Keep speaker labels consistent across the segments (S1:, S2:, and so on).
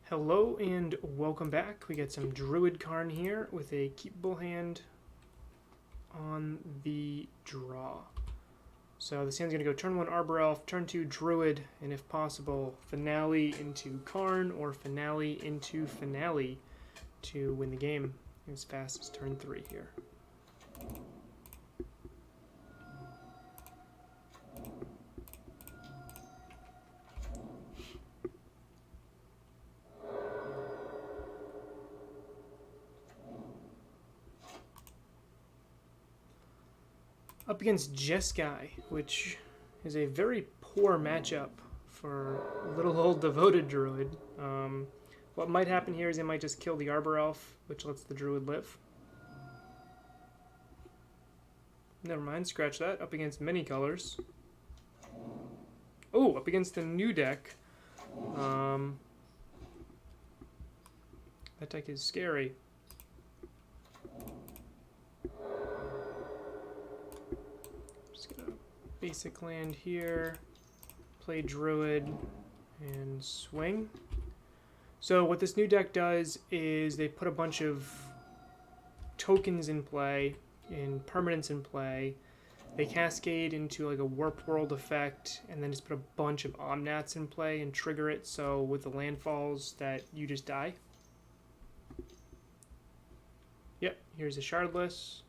S1: Hello and welcome back. We get some Druid Karn here with a keepable hand on the draw. So this hand's going to go turn 1 Arbor Elf, turn 2 Druid, and if possible, Finale into Karn or Finale into Finale to win the game as fast as turn 3 here. Up against Jeskai, which is a very poor matchup for little old devoted Druid. What might happen here is they might just kill the Arbor Elf, which lets the Druid live. Never mind, scratch that. Up against many colors. Oh, up against the new deck. That deck is scary. Basic land here, play Druid, and swing. So what this new deck does is they put a bunch of tokens in play, and permanents in play. They cascade into like a Warp World effect, and then just put a bunch of Omnats in play and trigger it, so with the landfalls that you just die. Yep, here's a Shardless.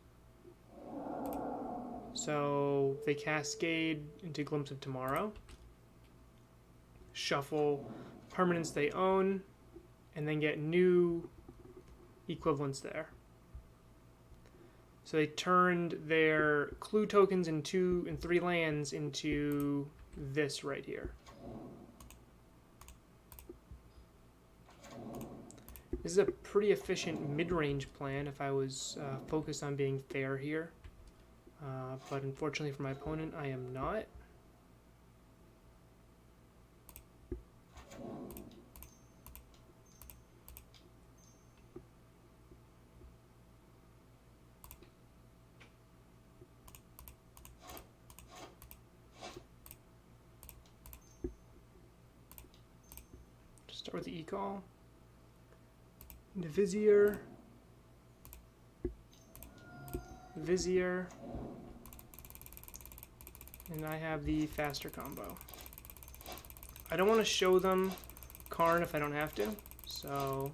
S1: So they cascade into Glimpse of Tomorrow, shuffle permanents they own, and then get new equivalents there. So they turned their clue tokens and 2 and 3 lands into this right here. This is a pretty efficient mid-range plan if I was focused on being fair here. But unfortunately for my opponent, I am not. Just start with the E-Call. The Vizier. Vizier. And I have the faster combo. I don't want to show them Karn if I don't have to, so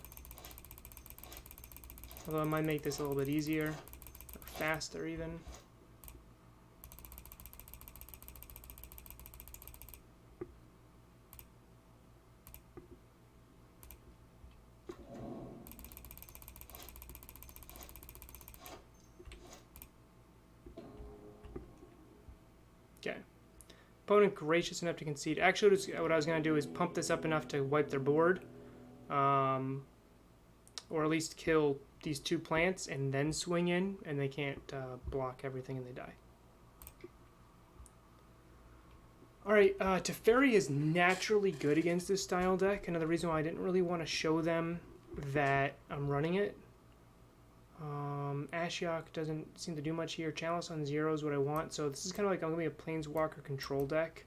S1: although I might make this a little bit easier, or faster even. Okay. Opponent gracious enough to concede. Actually, what I was going to do is pump this up enough to wipe their board. Or at least kill these 2 plants and then swing in, and they can't block everything and they die. Alright, Teferi is naturally good against this style deck. Another reason why I didn't really want to show them that I'm running it. Ashiok doesn't seem to do much here. Chalice on 0 is what I want, so this is kind of like I'm going to be a Planeswalker control deck.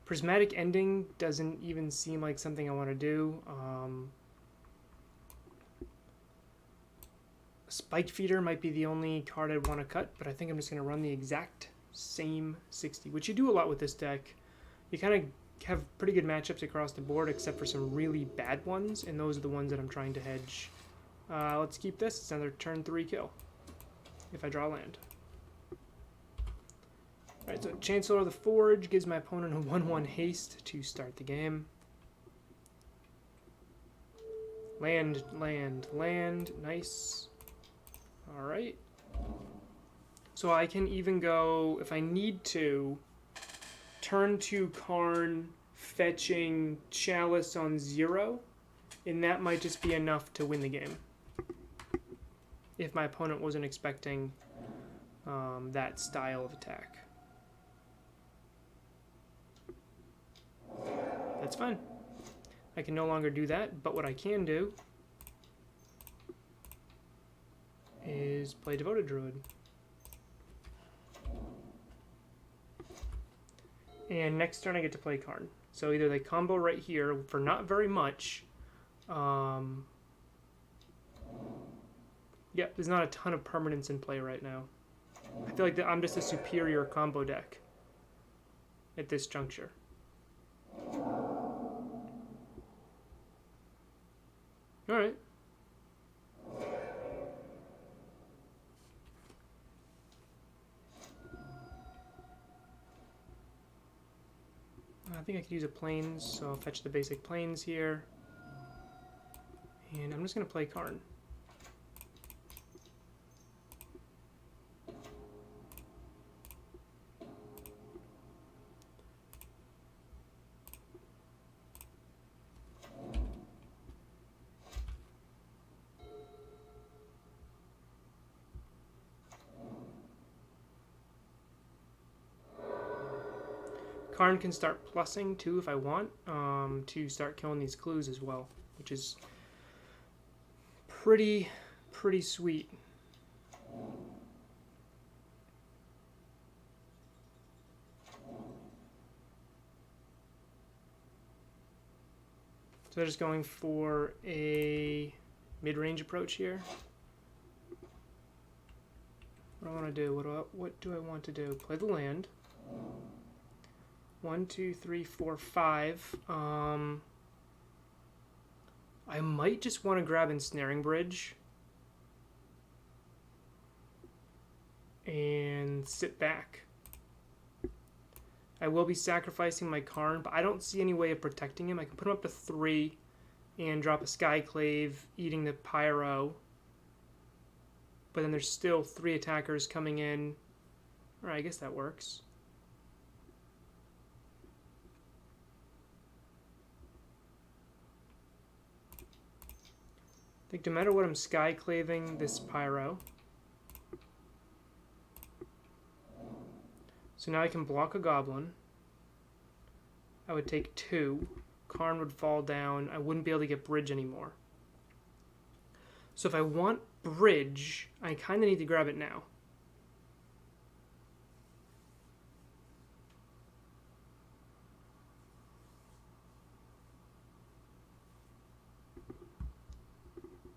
S1: Prismatic Ending doesn't even seem like something I want to do. Spike Feeder might be the only card I'd want to cut, but I think I'm just going to run the exact same 60, which you do a lot with this deck. You kind of have pretty good matchups across the board, except for some really bad ones, and those are the ones that I'm trying to hedge. Let's keep this. It's another turn 3 kill if I draw land. Alright, so Chancellor of the Forge gives my opponent a 1/1 haste to start the game. Land, land, land. Nice. Alright. So I can even go, if I need to, turn 2 Karn, fetching Chalice on 0, and that might just be enough to win the game. If my opponent wasn't expecting that style of attack. That's fine. I can no longer do that, but what I can do is play Devoted Druid. And next turn I get to play Karn. So either they combo right here for not very much, Yeah, there's not a ton of permanents in play right now. I feel like I'm just a superior combo deck at this juncture. Alright. I think I could use a plains, so I'll fetch the basic plains here. And I'm just going to play Karn. Karn can start plussing too if I want, to start killing these clues as well, which is pretty sweet. So they're just going for a mid-range approach here. What do I want to do? What do I want to do? Play the land. 1, 2, 3, 4, 5. I might just want to grab Ensnaring Bridge and sit back. I will be sacrificing my Karn, but I don't see any way of protecting him. I can put him up to 3 and drop a Skyclave, eating the Pyro. But then there's still 3 attackers coming in. Alright, I guess that works. I think no matter what, I'm Skyclaving this Pyro. So now I can block a Goblin. I would take 2. Karn would fall down. I wouldn't be able to get Bridge anymore. So if I want Bridge, I kind of need to grab it now.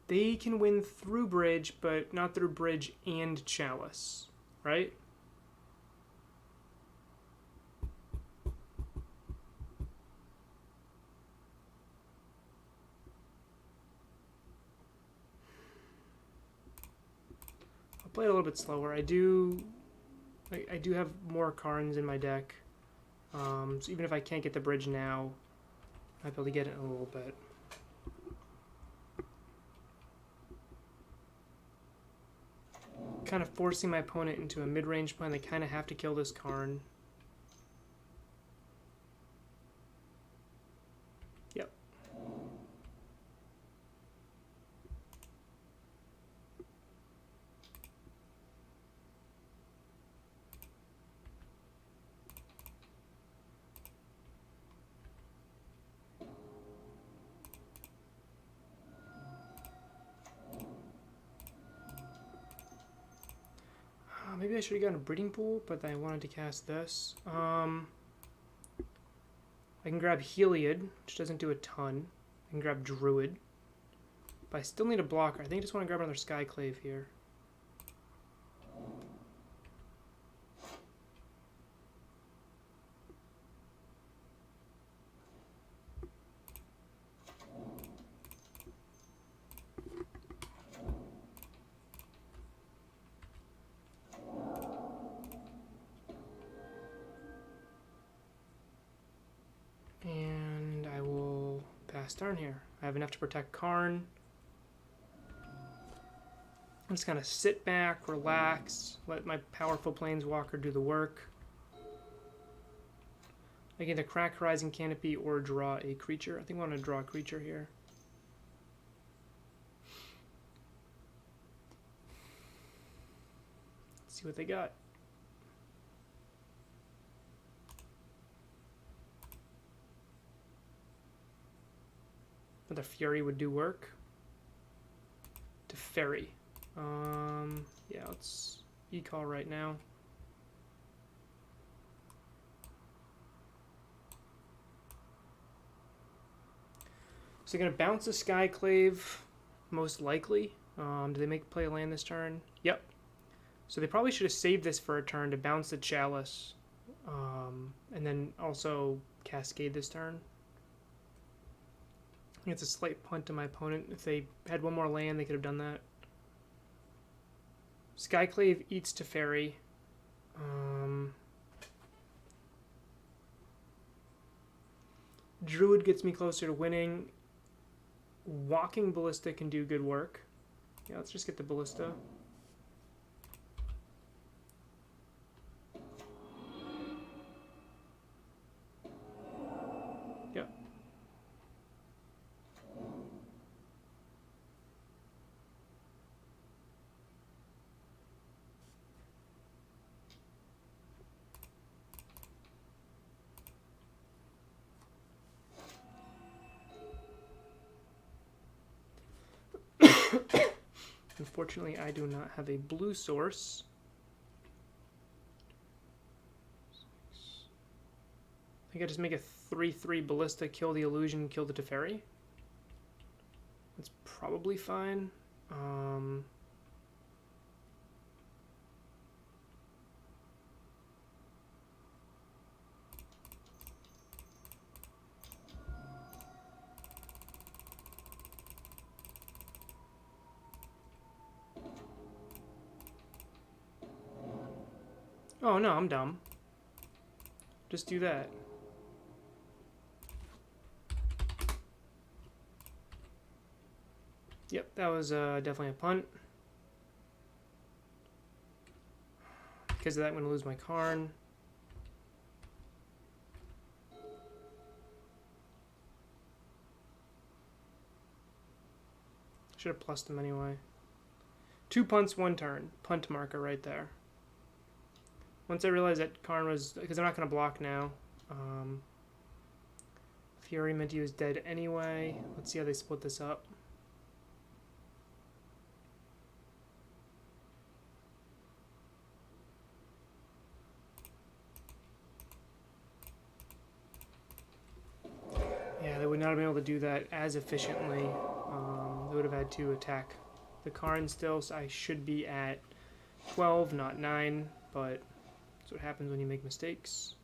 S1: They can win through Bridge, but not through Bridge and Chalice, right? I'll play it a little bit slower. I do have more Karns in my deck, so even if I can't get the Bridge now, I might be able to get it in a little bit. Kind of forcing my opponent into a mid-range plan. They kind of have to kill this Karn. Yep. Maybe I should have gotten a breeding pool, but I wanted to cast this. I can grab Heliod, which doesn't do a ton. I can grab Druid, but I still need a blocker. I think I just want to grab another Skyclave here. And I will pass turn here. I have enough to protect Karn. I'm just gonna sit back, relax, let my powerful Planeswalker do the work. I can either crack Horizon Canopy or draw a creature. I think I want to draw a creature here. Let's see what they got. The Fury would do work. To Ferry. Yeah, let's e-call right now. So they're going to bounce a Skyclave, most likely. Do they play a land this turn? Yep. So they probably should have saved this for a turn to bounce the Chalice. And then also Cascade this turn. I think it's a slight punt to my opponent. If they had one more land, they could have done that. Skyclave eats Teferi. Druid gets me closer to winning. Walking Ballista can do good work. Yeah, let's just get the Ballista. Yep. Unfortunately, I do not have a blue source. I think I just make a 3/3 Ballista, kill the illusion, kill the Teferi. That's probably fine. Oh no, I'm dumb. Just do that. Yep, that was definitely a punt. Because of that, I'm going to lose my Karn. Should have plussed him anyway. 2 punts, 1 turn. Punt marker right there. Once I realized that Karn was... Because I'm not going to block now. Fury meant he was dead anyway. Let's see how they split this up. Yeah, they would not have been able to do that as efficiently. They would have had to attack the Karn still, so I should be at 12, not 9, but that's what happens when you make mistakes.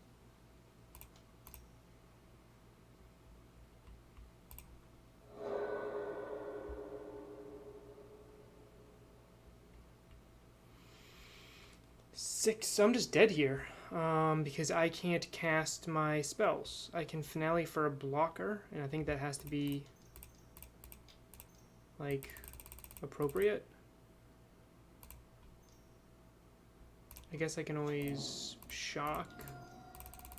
S1: Six, so I'm just dead here. Because I can't cast my spells. I can Finale for a blocker, and I think that has to be, like, appropriate. I guess I can always shock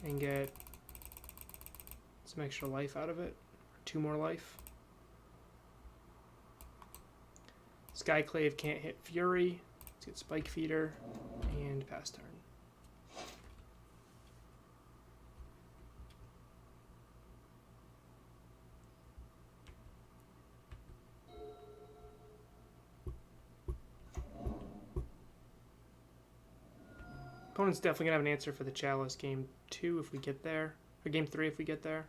S1: and get some extra life out of it. 2 more life. Skyclave can't hit Fury. Let's get Spike Feeder and pass turn. Opponent's definitely going to have an answer for the Chalice game 2 if we get there. Or game 3 if we get there.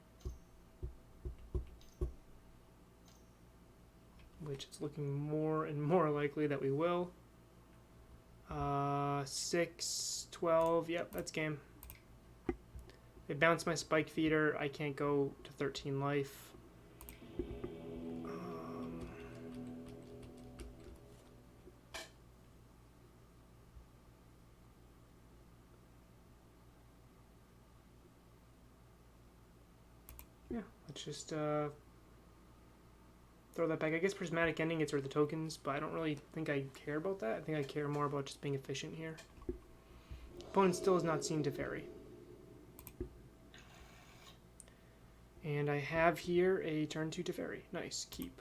S1: Which it's looking more and more likely that we will. 6, 12, yep, that's game. They bounce my Spike Feeder. I can't go to 13 life. Yeah, let's just throw that back. I guess Prismatic Ending gets rid of the tokens, but I don't really think I care about that. I think I care more about just being efficient here. Opponent still has not seen Teferi. And I have here a turn 2 Teferi. Nice, keep.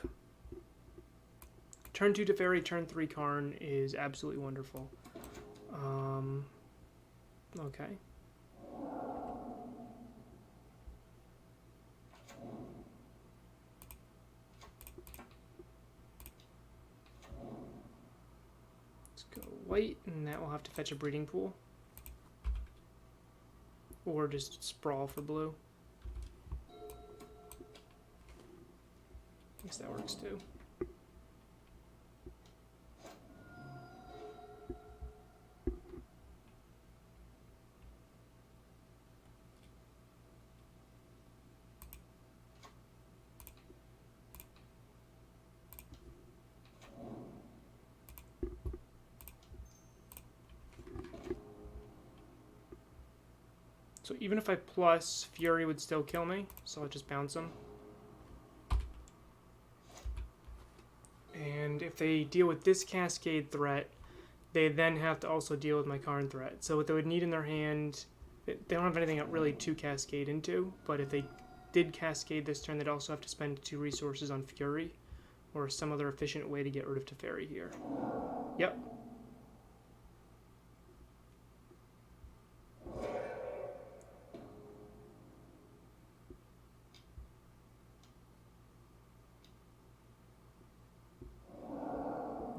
S1: Turn 2 Teferi, turn 3 Karn is absolutely wonderful. Okay. White, and that will have to fetch a breeding pool. Or just sprawl for blue. guess that works too. So even if I plus, Fury would still kill me, so I'll just bounce him. And if they deal with this Cascade threat, they then have to also deal with my Karn threat. So what they would need in their hand, they don't have anything really to Cascade into, but if they did Cascade this turn, they'd also have to spend 2 resources on Fury, or some other efficient way to get rid of Teferi here. Yep.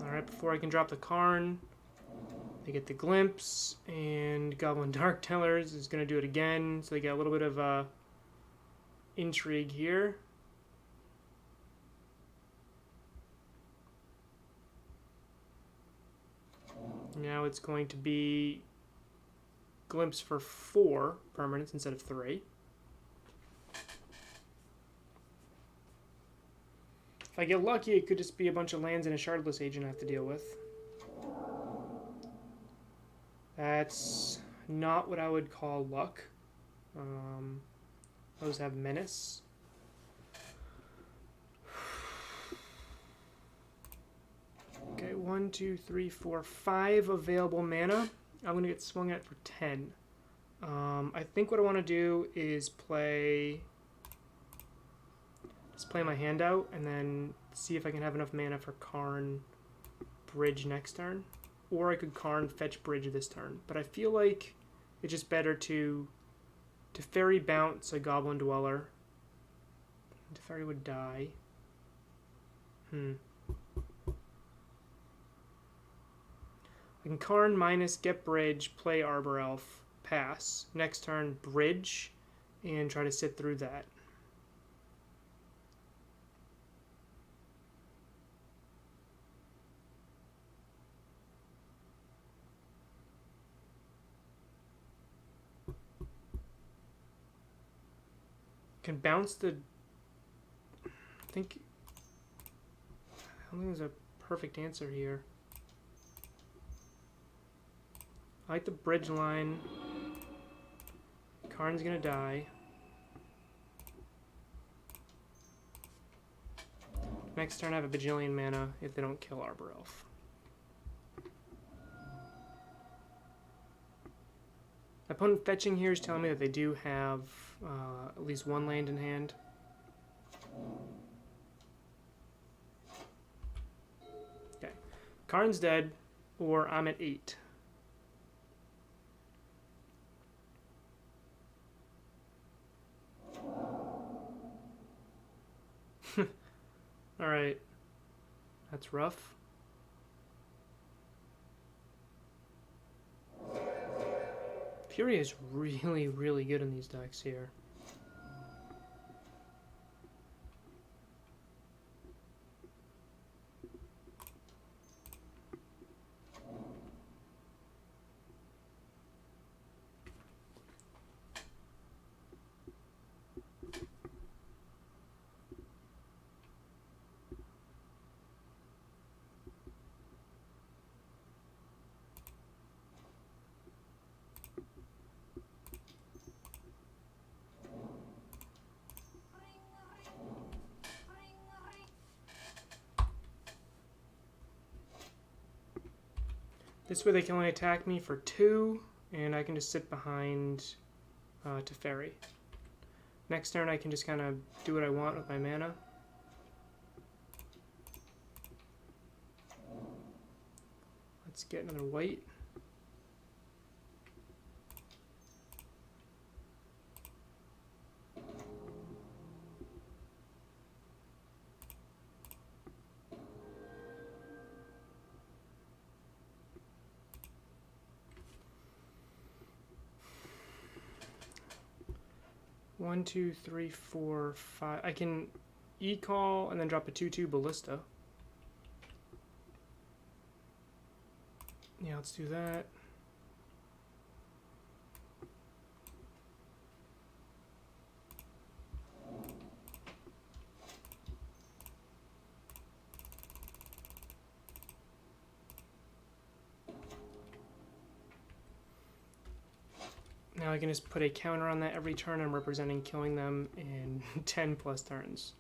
S1: Alright, before I can drop the Karn, they get the Glimpse, and Goblin Dark Tellers is going to do it again, so they get a little bit of intrigue here. Now it's going to be Glimpse for 4 permanents instead of 3. If I get lucky, it could just be a bunch of lands and a Shardless Agent I have to deal with. That's not what I would call luck. Those have Menace. Okay, 1, 2, 3, 4, 5 available mana. I'm going to get swung at for 10. I think what I want to do is play my hand out and then see if I can have enough mana for Karn Bridge next turn. Or I could Karn fetch Bridge this turn. But I feel like it's just better to Teferi bounce a Goblin Dweller. Teferi would die. I can Karn minus, get Bridge, play Arbor Elf, pass. Next turn, Bridge, and try to sit through that. Can bounce the... I don't think there's a perfect answer here. I like the bridge line. Karn's gonna die. Next turn I have a bajillion mana if they don't kill Arbor Elf. Opponent fetching here is telling me that they do have at least 1 land in hand. Okay. Karn's dead, or I'm at 8. Alright. That's rough. Fury is really, really good in these decks here. This way they can only attack me for 2, and I can just sit behind Teferi. Next turn I can just kind of do what I want with my mana. Let's get another white. One, two, three, four, five. I can E-Call, and then drop a 2/2 Ballista. Yeah, let's do that. Now I can just put a counter on that every turn. I'm representing killing them in 10 plus turns,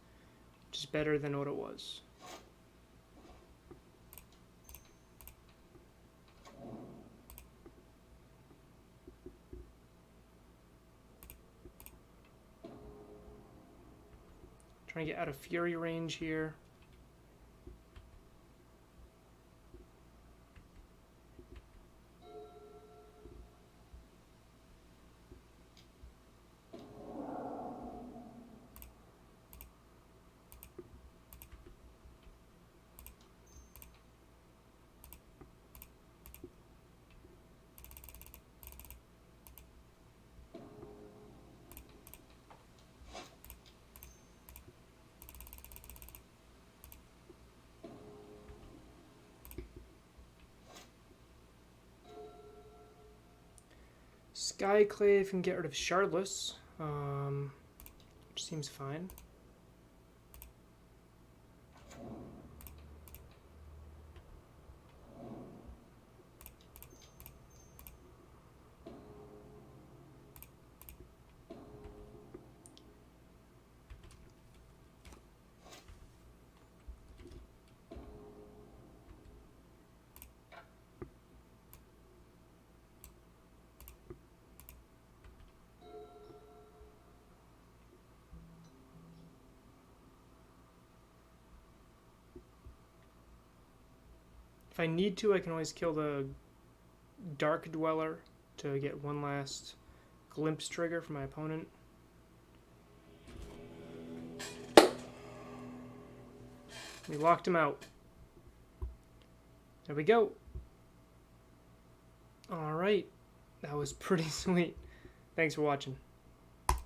S1: which is better than what it was. Trying to get out of Fury range here. Skyclave can get rid of Shardless, which seems fine. If I need to, I can always kill the Dark Dweller to get one last glimpse trigger for my opponent. We locked him out. There we go. Alright, that was pretty sweet. Thanks for watching.